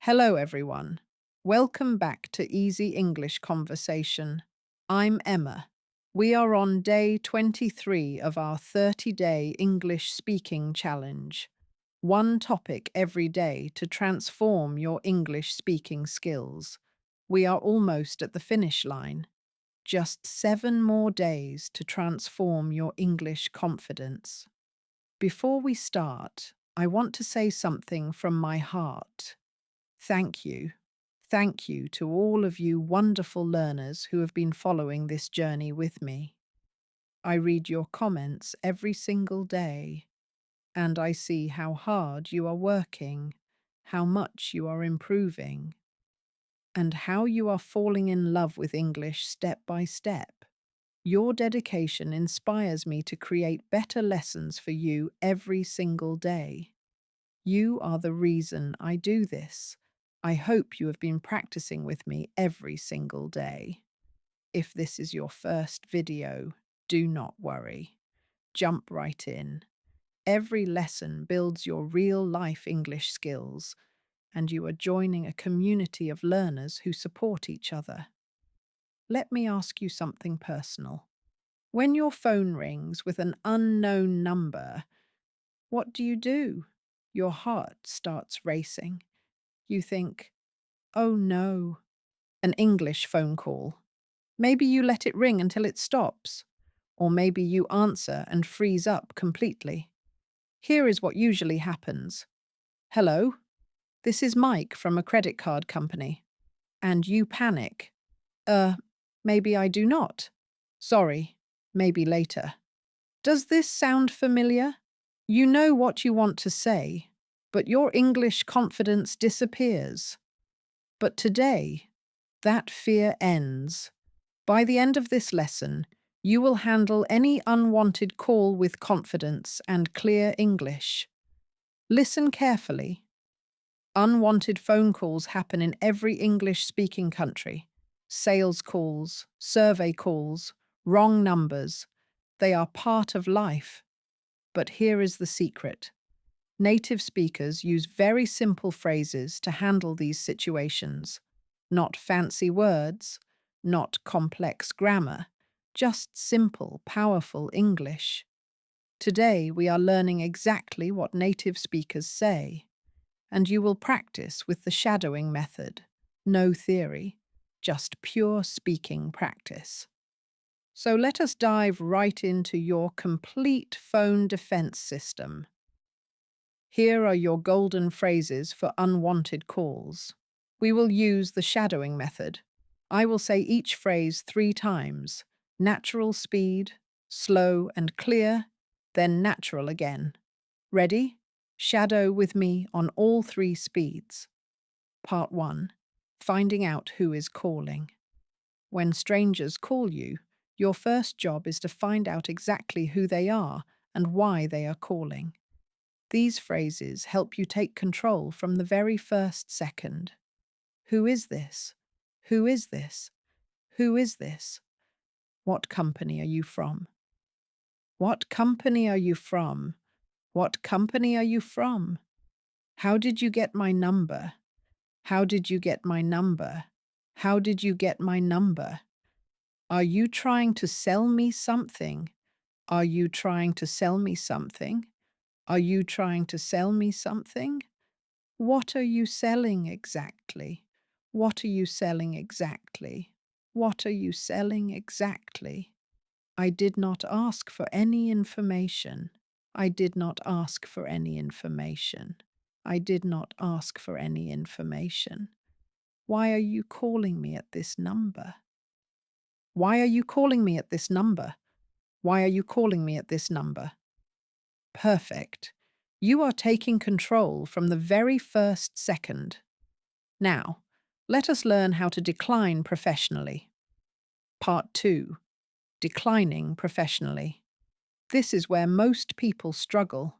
Hello, everyone. Welcome back to Easy English Conversation. I'm Emma. We are on day 23 of our 30-day English speaking challenge. One topic every day to transform your English speaking skills. We are almost at the finish line. Just 7 more days to transform your English confidence. Before we start, I want to say something from my heart. Thank you. Thank you to all of you wonderful learners who have been following this journey with me. I read your comments every single day, and I see how hard you are working, how much you are improving, and how you are falling in love with English step by step. Your dedication inspires me to create better lessons for you every single day. You are the reason I do this. I hope you have been practicing with me every single day. If this is your first video, do not worry. Jump right in. Every lesson builds your real-life English skills, and you are joining a community of learners who support each other. Let me ask you something personal. When your phone rings with an unknown number, what do? Your heart starts racing. You think, oh no, an English phone call. Maybe you let it ring until it stops, or maybe you answer and freeze up completely. Here is what usually happens. Hello, this is Mike from a credit card company. And you panic. Maybe I do not. Sorry, maybe later. Does this sound familiar? You know what you want to say, but your English confidence disappears. But today, that fear ends. By the end of this lesson, you will handle any unwanted call with confidence and clear English. Listen carefully. Unwanted phone calls happen in every English-speaking country. Sales calls, survey calls, wrong numbers. They are part of life. But here is the secret. Native speakers use very simple phrases to handle these situations. Not fancy words, not complex grammar, just simple, powerful English. Today we are learning exactly what native speakers say, and you will practice with the shadowing method. No theory, just pure speaking practice. So let us dive right into your complete phone defense system. Here are your golden phrases for unwanted calls. We will use the shadowing method. I will say each phrase 3 times. Natural speed, slow and clear, then natural again. Ready? Shadow with me on all 3 speeds. Part 1. Finding out who is calling. When strangers call you, your first job is to find out exactly who they are and why they are calling. These phrases help you take control from the very first second. Who is this? Who is this? Who is this? What company are you from? What company are you from? What company are you from? How did you get my number? How did you get my number? How did you get my number? Are you trying to sell me something? Are you trying to sell me something? Are you trying to sell me something? What are you selling exactly? What are you selling exactly? What are you selling exactly? I did not ask for any information. I did not ask for any information. I did not ask for any information. Why are you calling me at this number? Why are you calling me at this number? Why are you calling me at this number? Perfect. You are taking control from the very first second. Now, let us learn how to decline professionally. Part 2. Declining professionally. This is where most people struggle.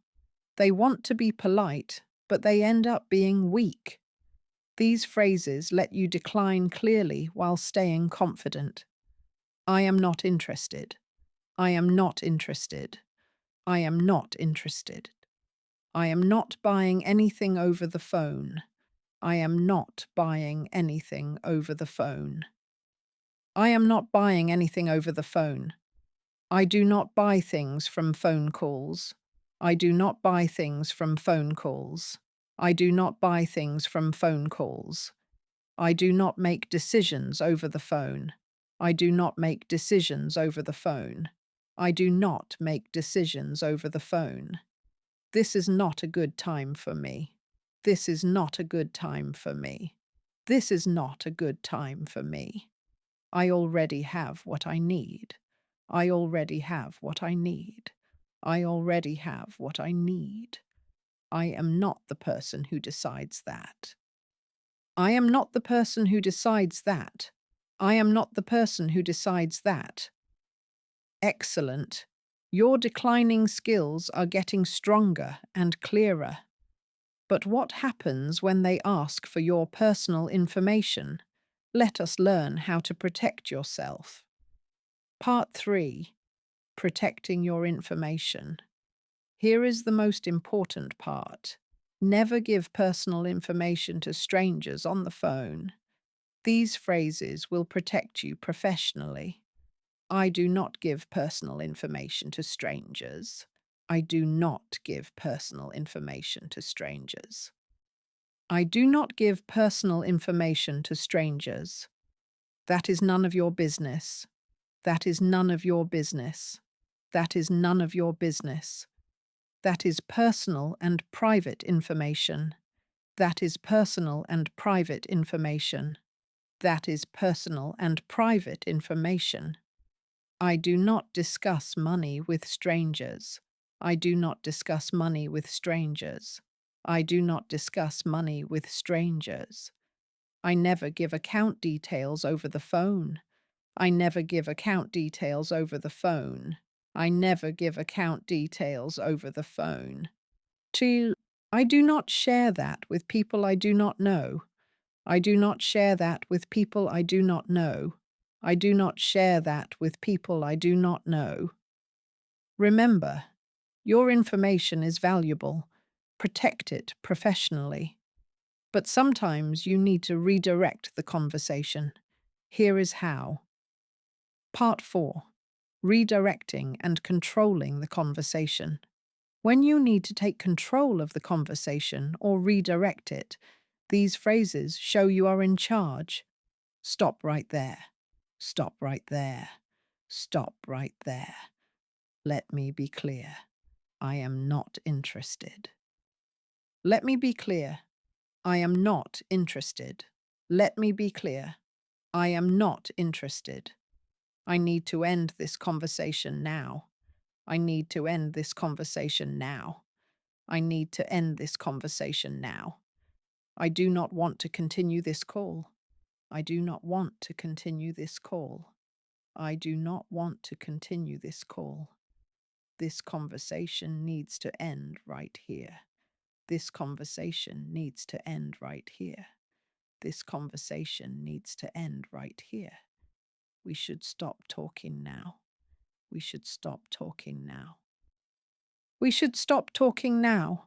They want to be polite, but they end up being weak. These phrases let you decline clearly while staying confident. I am not interested. I am not interested. I am not interested. I am not buying anything over the phone. I am not buying anything over the phone. I am not buying anything over the phone. I do not buy things from phone calls. I do not buy things from phone calls. I do not buy things from phone calls. I do not make decisions over the phone. I do not make decisions over the phone. I do not make decisions over the phone. This is not a good time for me. This is not a good time for me. This is not a good time for me. I already have what I need. I already have what I need. I already have what I need. I am not the person who decides that. I am not the person who decides that. I am not the person who decides that. Excellent. Your declining skills are getting stronger and clearer. But what happens when they ask for your personal information? Let us learn how to protect yourself. Part 3. Protecting your information. Here is the most important part. Never give personal information to strangers on the phone. These phrases will protect you professionally. I do not give personal information to strangers. I do not give personal information to strangers. I do not give personal information to strangers. That is none of your business. That is none of your business. That is none of your business. That is personal and private information. That is personal and private information. That is personal and private information. I do not discuss money with strangers. I do not discuss money with strangers. I do not discuss money with strangers. I never give account details over the phone. I never give account details over the phone. I never give account details over the phone. 2. I do not share that with people I do not know. I do not share that with people I do not know. I do not share that with people I do not know. Remember, your information is valuable. Protect it professionally. But sometimes you need to redirect the conversation. Here is how. Part 4. Redirecting and controlling the conversation. When you need to take control of the conversation or redirect it, these phrases show you are in charge. Stop right there. Stop right there. Stop right there. Let me be clear. I am not interested. Let me be clear. I am not interested. Let me be clear. I am not interested. I need to end this conversation now. I need to end this conversation now. I need to end this conversation now. I do not want to continue this call. I do not want to continue this call. I do not want to continue this call. This conversation needs to end right here. This conversation needs to end right here. This conversation needs to end right here. We should stop talking now. We should stop talking now. We should stop talking now.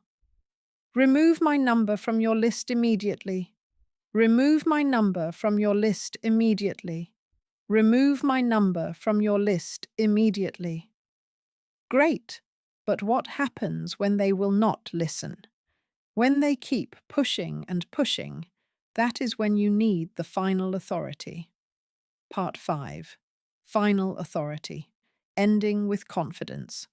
Remove my number from your list immediately. Remove my number from your list immediately. Remove my number from your list immediately. Great, but what happens when they will not listen? When they keep pushing and pushing, that is when you need the final authority. Part 5. Final authority. Ending with confidence.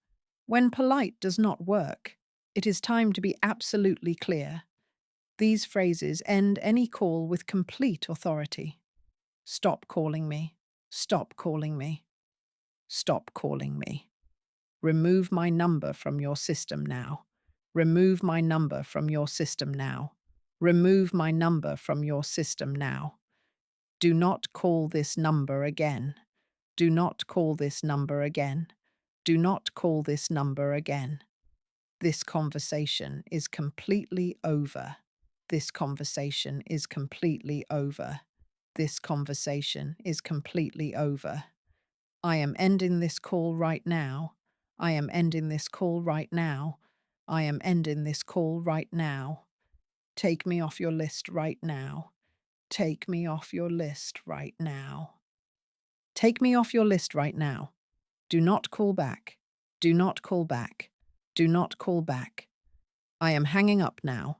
When polite does not work, it is time to be absolutely clear. These phrases end any call with complete authority. Stop calling me. Stop calling me. Stop calling me. Remove my number from your system now. Remove my number from your system now. Remove my number from your system now. Do not call this number again. Do not call this number again. Do not call this number again. This conversation is completely over. This conversation is completely over. This conversation is completely over. I am ending this call right now. I am ending this call right now. I am ending this call right now. Take me off your list right now. Take me off your list right now. Take me off your list right now. Do not call back. Do not call back. Do not call back. I am hanging up now.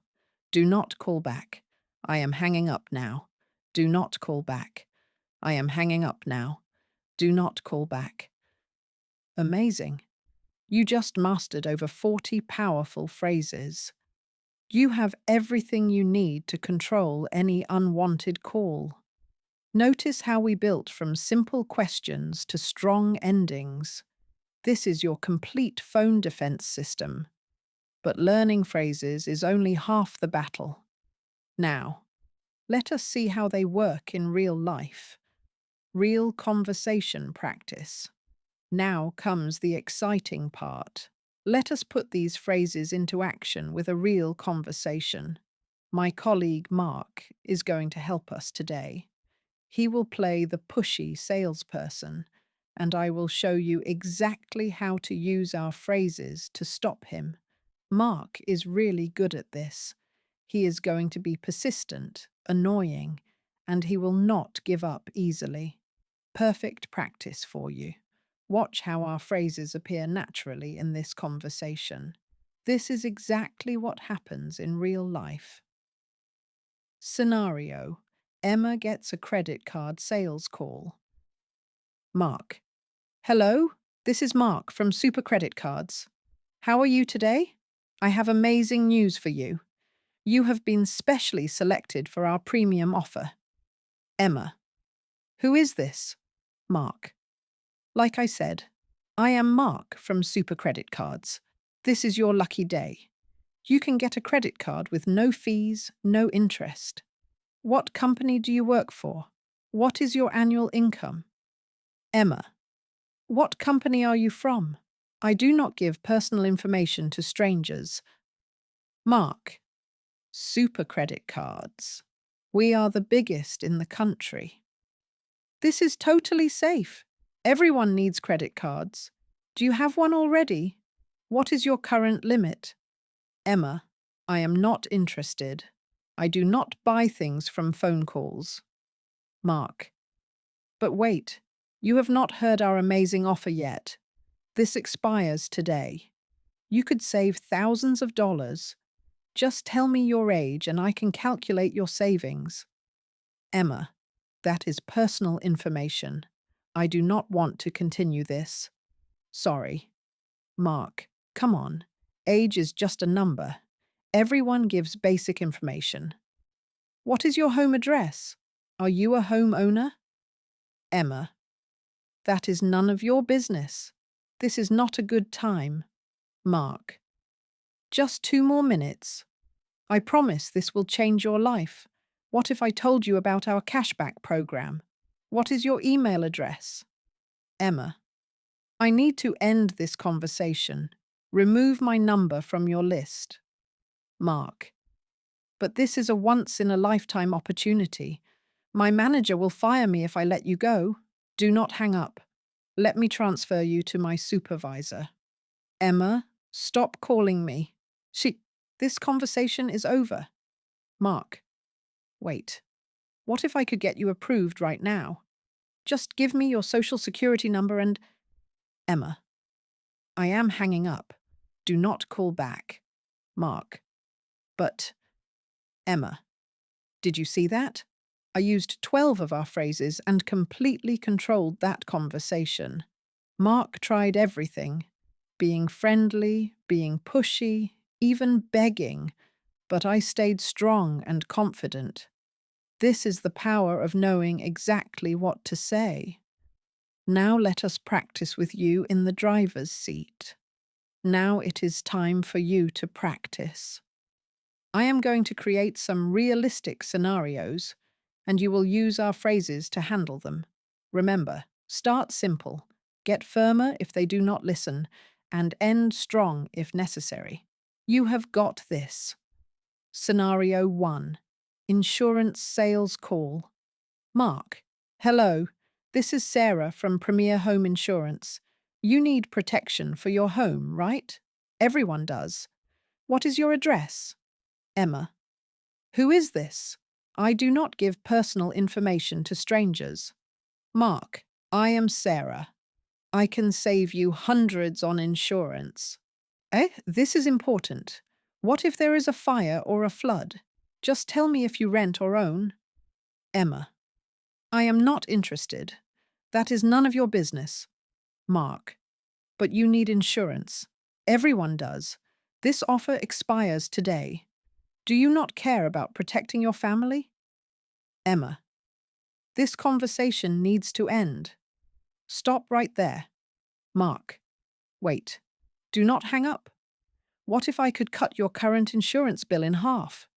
Do not call back. I am hanging up now. Do not call back. I am hanging up now. Do not call back. Amazing. You just mastered over 40 powerful phrases. You have everything you need to control any unwanted call. Notice how we built from simple questions to strong endings. This is your complete phone defense system. But learning phrases is only half the battle. Now, let us see how they work in real life. Real conversation practice. Now comes the exciting part. Let us put these phrases into action with a real conversation. My colleague Mark is going to help us today. He will play the pushy salesperson, and I will show you exactly how to use our phrases to stop him. Mark is really good at this. He is going to be persistent, annoying, and he will not give up easily. Perfect practice for you. Watch how our phrases appear naturally in this conversation. This is exactly what happens in real life. Scenario: Emma gets a credit card sales call. Mark: Hello, this is Mark from Super Credit Cards. How are you today? I have amazing news for you. You have been specially selected for our premium offer. Emma: Who is this? Mark: Like I said, I am Mark from Super Credit Cards. This is your lucky day. You can get a credit card with no fees, no interest. What company do you work for? What is your annual income? Emma: What company are you from? I do not give personal information to strangers. Mark: Super Credit Cards. We are the biggest in the country. This is totally safe. Everyone needs credit cards. Do you have one already? What is your current limit? Emma: I am not interested. I do not buy things from phone calls. Mark: But wait, you have not heard our amazing offer yet. This expires today. You could save thousands of dollars. Just tell me your age and I can calculate your savings. Emma: That is personal information. I do not want to continue this. Sorry. Mark: Come on. Age is just a number. Everyone gives basic information. What is your home address? Are you a homeowner? Emma: That is none of your business. This is not a good time. Mark: Just 2 more minutes. I promise this will change your life. What if I told you about our cashback program? What is your email address? Emma: I need to end this conversation. Remove my number from your list. Mark: But this is a once-in-a-lifetime opportunity. My manager will fire me if I let you go. Do not hang up. Let me transfer you to my supervisor. Emma, stop calling me. This conversation is over. Mark: Wait. What if I could get you approved right now? Just give me your social security number and… Emma: I am hanging up. Do not call back. Mark: But… Emma: Did you see that? I used 12 of our phrases and completely controlled that conversation. Mark tried everything, being friendly, being pushy, even begging, but I stayed strong and confident. This is the power of knowing exactly what to say. Now let us practice with you in the driver's seat. Now it is time for you to practice. I am going to create some realistic scenarios, and you will use our phrases to handle them. Remember, start simple, get firmer if they do not listen, and end strong if necessary. You have got this. Scenario 1. Insurance sales call. Mark: Hello, this is Sarah from Premier Home Insurance. You need protection for your home, right? Everyone does. What is your address? Emma: Who is this? I do not give personal information to strangers. Mark, I am Sarah. I can save you hundreds on insurance. This is important. What if there is a fire or a flood? Just tell me if you rent or own. Emma, I am not interested. That is none of your business. Mark, but you need insurance. Everyone does. This offer expires today. Do you not care about protecting your family? Emma, this conversation needs to end. Stop right there. Mark, wait. Do not hang up. What if I could cut your current insurance bill in half?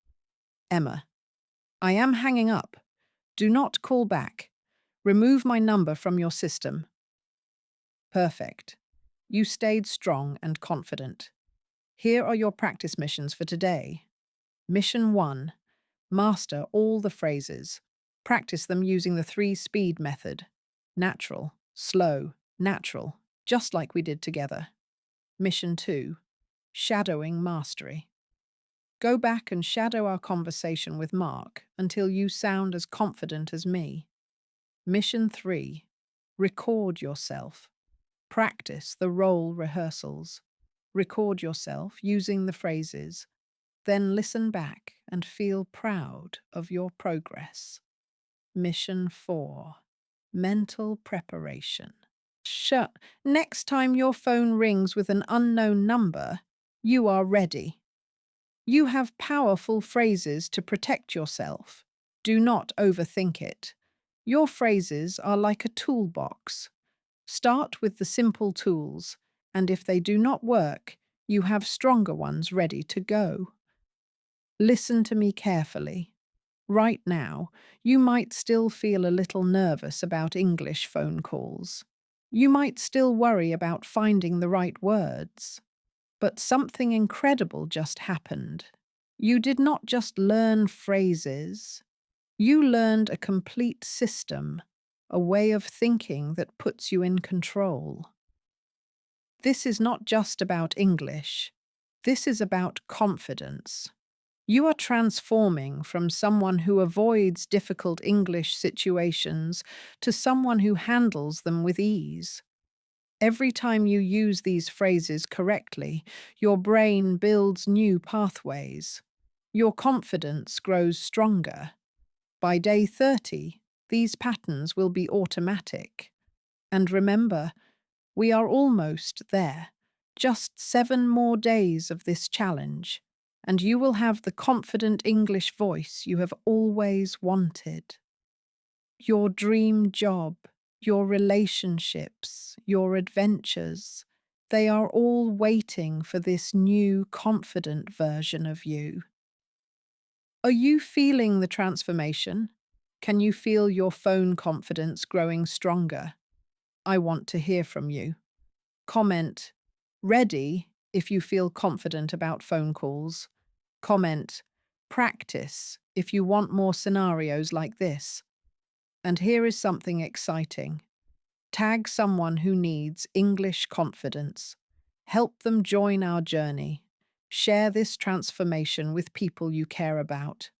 Emma, I am hanging up. Do not call back. Remove my number from your system. Perfect. You stayed strong and confident. Here are your practice missions for today. Mission 1. Master all the phrases. Practice them using the 3-speed method. Natural, slow, natural, just like we did together. Mission 2. Shadowing mastery. Go back and shadow our conversation with Mark until you sound as confident as me. Mission 3. Record yourself. Practice the role rehearsals. Record yourself using the phrases. Then listen back and feel proud of your progress. Mission 4. Mental preparation. Next time your phone rings with an unknown number, you are ready. You have powerful phrases to protect yourself. Do not overthink it. Your phrases are like a toolbox. Start with the simple tools, and if they do not work, you have stronger ones ready to go. Listen to me carefully. Right now, you might still feel a little nervous about English phone calls. You might still worry about finding the right words. But something incredible just happened. You did not just learn phrases. You learned a complete system, a way of thinking that puts you in control. This is not just about English. This is about confidence. You are transforming from someone who avoids difficult English situations to someone who handles them with ease. Every time you use these phrases correctly, your brain builds new pathways. Your confidence grows stronger. By day 30, these patterns will be automatic. And remember, we are almost there. Just 7 more days of this challenge, and you will have the confident English voice you have always wanted. Your dream job, your relationships, your adventures, they are all waiting for this new, confident version of you. Are you feeling the transformation? Can you feel your phone confidence growing stronger? I want to hear from you. Comment, ready, if you feel confident about phone calls. Comment, practice, if you want more scenarios like this. And here is something exciting. Tag someone who needs English confidence. Help them join our journey. Share this transformation with people you care about.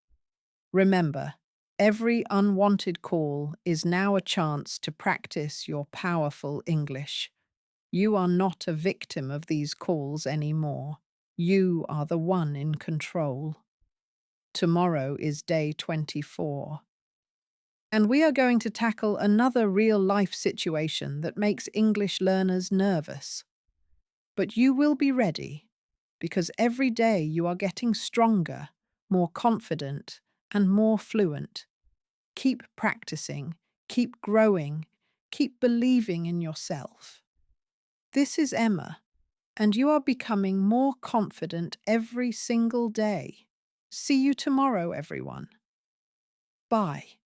Remember, every unwanted call is now a chance to practice your powerful English. You are not a victim of these calls anymore. You are the one in control. Tomorrow is day 24. And we are going to tackle another real-life situation that makes English learners nervous. But you will be ready, because every day you are getting stronger, more confident, and more fluent. Keep practicing, keep growing, keep believing in yourself. This is Emma, and you are becoming more confident every single day. See you tomorrow, everyone. Bye.